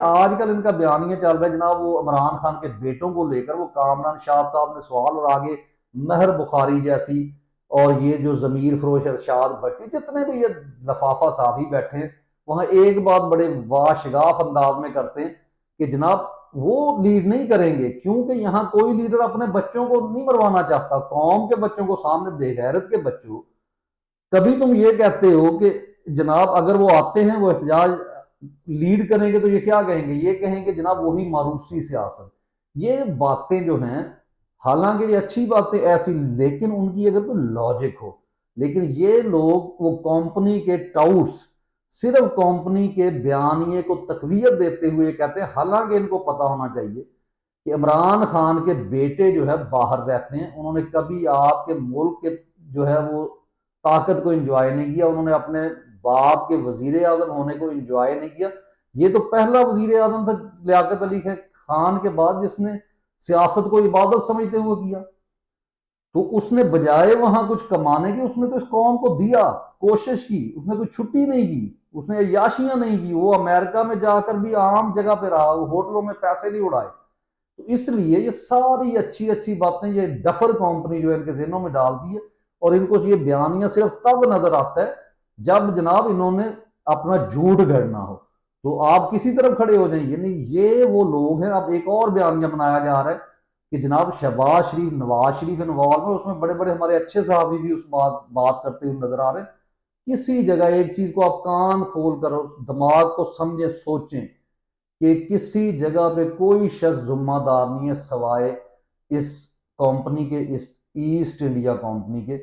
آج کل ان کا بیانیہ چل رہا ہے جناب، وہ عمران خان کے بیٹوں کو لے کر، وہ کامران شاہ صاحب نے سوال، اور آگے مہر بخاری جیسی، اور یہ جو ضمیر فروش ارشاد بھٹی، جتنے بھی یہ لفافہ صحافی بیٹھے ہیں، وہاں ایک بات بڑے واشگاف انداز میں کرتے ہیں کہ جناب وہ لیڈ نہیں کریں گے، کیونکہ یہاں کوئی لیڈر اپنے بچوں کو نہیں مروانا چاہتا، قوم کے بچوں کو سامنے، بے غیرت کے بچوں، کبھی تم یہ کہتے ہو کہ جناب اگر وہ آتے ہیں وہ احتجاج لیڈ کریں گے تو یہ کیا کہیں گے؟ یہ کہیں گے جناب وہی ماروسی سیاست۔ یہ باتیں جو ہیں، حالانکہ یہ اچھی باتیں ایسی، لیکن ان کی اگر کوئی لاجک ہو، لیکن یہ لوگ وہ کمپنی کے ٹاؤٹس صرف کمپنی کے بیانیے کو تقویت دیتے ہوئے کہتے ہیں، حالانکہ ان کو پتا ہونا چاہیے کہ عمران خان کے بیٹے جو ہے باہر رہتے ہیں، انہوں نے کبھی آپ کے ملک کے جو ہے وہ طاقت کو انجوائے نہیں کیا، انہوں نے اپنے باپ کے وزیر اعظم ہونے کو انجوائے نہیں کیا۔ یہ تو پہلا وزیر اعظم تھا لیاقت علی خان کے بعد جس نے سیاست کو عبادت سمجھتے ہوئے کیا، تو اس نے بجائے وہاں کچھ کمانے کی، اس نے تو اس قوم کو دیا، کوشش کی، اس نے کوئی چھٹی نہیں کی، اس نے عیاشیاں نہیں کی، وہ امریکہ میں جا کر بھی عام جگہ پہ رہا، ہوٹلوں میں پیسے نہیں اڑائے۔ تو اس لیے یہ ساری اچھی اچھی باتیں یہ ڈفر کمپنی جو ان کے ذہنوں میں ڈال دی ہے، اور ان کو یہ بیانیہ صرف تب نظر آتا ہے جب جناب انہوں نے اپنا جھوٹ گھڑنا ہو، تو آپ کسی طرف کھڑے ہو جائیں، یعنی یہ وہ لوگ ہیں۔ اب ایک اور بیانیہ بنایا جا رہا ہے کہ جناب شہباز شریف، نواز شریف انوالو ہے اس میں، بڑے بڑے ہمارے اچھے صحافی بھی اس بات کرتے ہوئے نظر آ رہے ہیں۔ کسی جگہ ایک چیز کو آپ کان کھول کر دماغ کو سمجھیں، سوچیں کہ کسی جگہ پہ کوئی شخص ذمہ دار نہیں ہے سوائے اس کمپنی کے، اس ایسٹ انڈیا کمپنی کے،